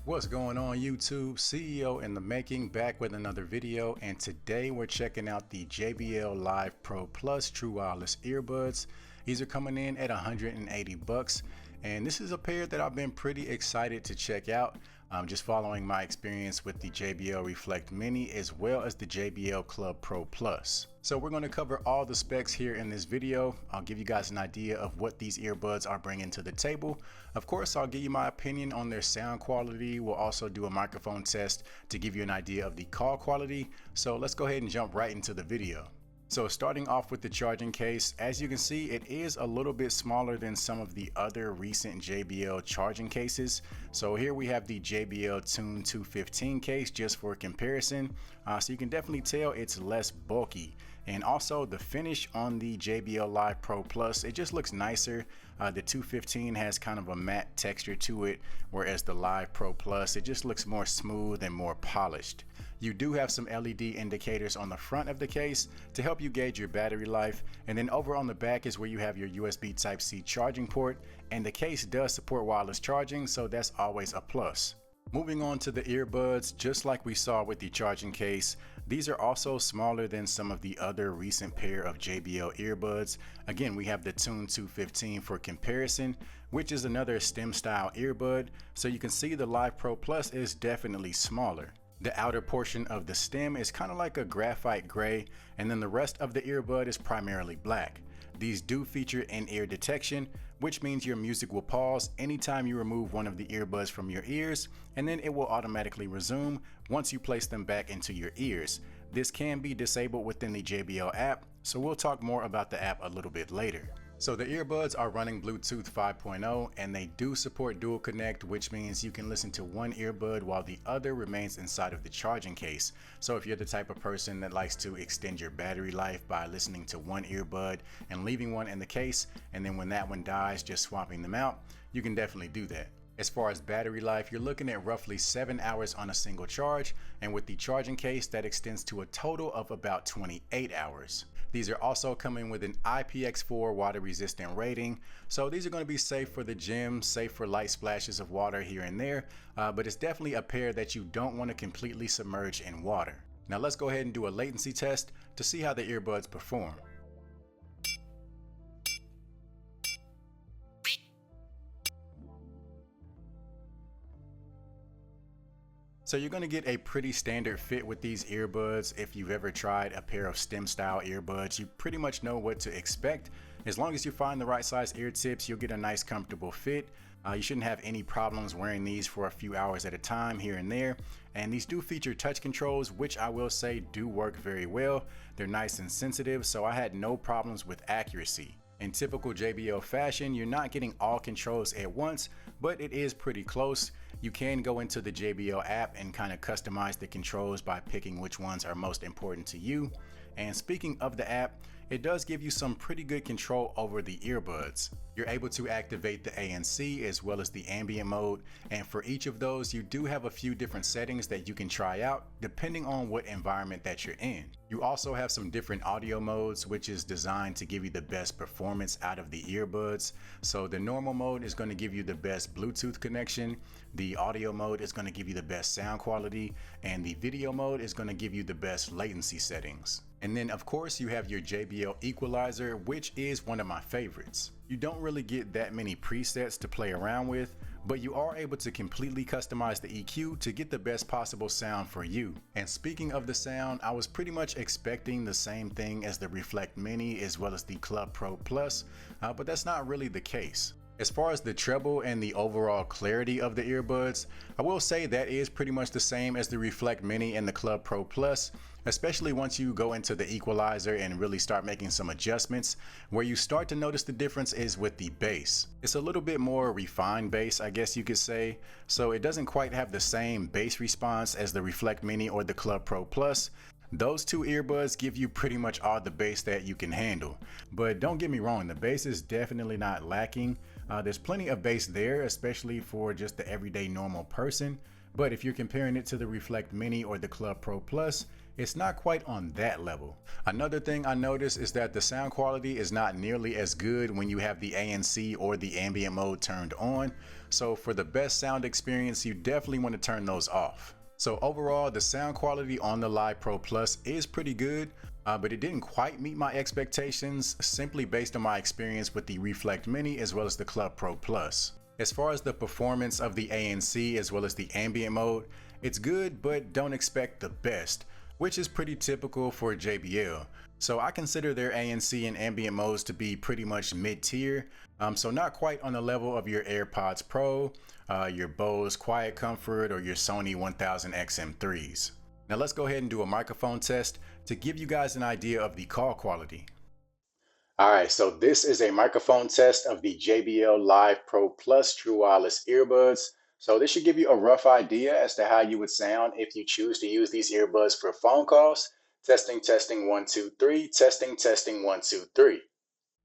What's going on YouTube? CEO in the making, back with another video, and today we're checking out the JBL Live Pro Plus True Wireless Earbuds. These are coming in at 180 bucks, and this is a pair that I've been pretty excited to check out, just following my experience with the JBL Reflect Mini as well as the JBL Club Pro Plus. So we're going to cover all the specs here in this video. I'll give you guys an idea of what these earbuds are bringing to the table. Of course, I'll give you my opinion on their sound quality. We'll also do a microphone test to give you an idea of the call quality. So let's go ahead and jump right into the video. So starting off with the charging case, as you can see, it is a little bit smaller than some of the other recent JBL charging cases. So here we have the JBL Tune 215 case just for comparison. So you can definitely tell it's less bulky. And also the finish on the JBL Live Pro Plus, it just looks nicer. The 215 has kind of a matte texture to it, whereas the Live Pro Plus, it just looks more smooth and more polished. You do have some LED indicators on the front of the case to help you gauge your battery life, and then over on the back is where you have your USB Type-C charging port, and the case does support wireless charging, so that's always a plus. Moving on to the earbuds, just like we saw with the charging case, these are also smaller than some of the other recent pair of JBL earbuds. Again, we have the Tune 215 for comparison, which is another stem style earbud, so you can see the Live Pro Plus is definitely smaller. The outer portion of the stem is kind of like a graphite gray, and then the rest of the earbud is primarily black. These do feature in-ear detection, which means your music will pause anytime you remove one of the earbuds from your ears, and then it will automatically resume once you place them back into your ears. This can be disabled within the JBL app, so we'll talk more about the app a little bit later. So the earbuds are running Bluetooth 5.0, and they do support dual connect, which means you can listen to one earbud while the other remains inside of the charging case. So if you're the type of person that likes to extend your battery life by listening to one earbud and leaving one in the case, and then when that one dies, just swapping them out, you can definitely do that. As far as battery life, you're looking at roughly 7 hours on a single charge, and with the charging case, that extends to a total of about 28 hours. These are also coming with an IPX4 water resistant rating, so these are going to be safe for the gym, safe for light splashes of water here and there, but it's definitely a pair that you don't want to completely submerge in water. Now let's go ahead and do a latency test to see how the earbuds perform. So you're going to get a pretty standard fit with these earbuds. If you've ever tried a pair of stem style earbuds, you pretty much know what to expect. As long as you find the right size ear tips, you'll get a nice comfortable fit. You shouldn't have any problems wearing these for a few hours at a time here and there. And these do feature touch controls, which I will say do work very well. They're nice and sensitive, so I had no problems with accuracy. In typical JBL fashion, you're not getting all controls at once, but it is pretty close. You can go into the JBL app and kind of customize the controls by picking which ones are most important to you. And speaking of the app, it does give you some pretty good control over the earbuds. You're able to activate the ANC as well as the ambient mode, and for each of those you do have a few different settings that you can try out depending on what environment that you're in. You also have some different audio modes, which is designed to give you the best performance out of the earbuds. So the normal mode is going to give you the best Bluetooth connection, the audio mode is going to give you the best sound quality, and the video mode is going to give you the best latency settings. And then of course you have your JBL equalizer, which is one of my favorites. You don't really get that many presets to play around with, but you are able to completely customize the EQ to get the best possible sound for you. And speaking of the sound, I was pretty much expecting the same thing as the Reflect Mini as well as the Club Pro Plus, but that's not really the case. As far as the treble and the overall clarity of the earbuds, I will say that is pretty much the same as the Reflect Mini and the Club Pro Plus, especially once you go into the equalizer and really start making some adjustments. Where you start to notice the difference is with the bass. It's a little bit more refined bass, I guess you could say, so it doesn't quite have the same bass response as the Reflect Mini or the Club Pro Plus. Those two earbuds give you pretty much all the bass that you can handle. But don't get me wrong, the bass is definitely not lacking. There's plenty of bass there, especially for just the everyday normal person. But if you're comparing it to the Reflect Mini or the Club Pro Plus, it's not quite on that level. Another thing I noticed is that the sound quality is not nearly as good when you have the ANC or the ambient mode turned on. So for the best sound experience, you definitely want to turn those off. So overall, the sound quality on the Live Pro Plus is pretty good, but it didn't quite meet my expectations simply based on my experience with the Reflect Mini as well as the Club Pro Plus. As far as the performance of the ANC as well as the ambient mode, it's good, but don't expect the best, which is pretty typical for JBL. So I consider their ANC and ambient modes to be pretty much mid-tier, so not quite on the level of your AirPods Pro, your Bose Quiet Comfort, or your Sony 1000 XM3s. Now let's go ahead and do a microphone test to give you guys an idea of the call quality. All right, so this is a microphone test of the JBL Live Pro Plus True Wireless Earbuds. So this should give you a rough idea as to how you would sound if you choose to use these earbuds for phone calls. Testing, testing, 1, 2, 3. Testing, testing, 1, 2, 3.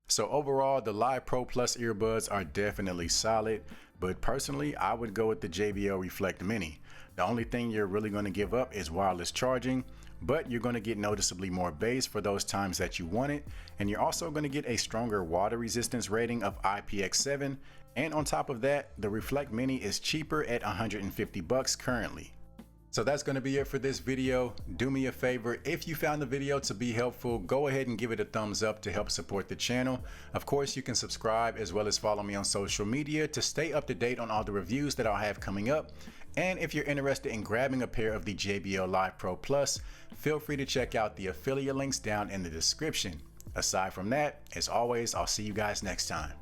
So overall, the Live Pro Plus earbuds are definitely solid, but personally, I would go with the JBL Reflect Mini. The only thing you're really going to give up is wireless charging, but you're going to get noticeably more bass for those times that you want it, and you're also going to get a stronger water resistance rating of IPX7, and on top of that, the Reflect Mini is cheaper at $150 currently. So that's going to be it for this video. Do me a favor, if you found the video to be helpful, go ahead and give it a thumbs up to help support the channel. Of course, you can subscribe as well as follow me on social media to stay up to date on all the reviews that I'll have coming up. And if you're interested in grabbing a pair of the JBL Live Pro Plus, feel free to check out the affiliate links down in the description. Aside from that, as always, I'll see you guys next time.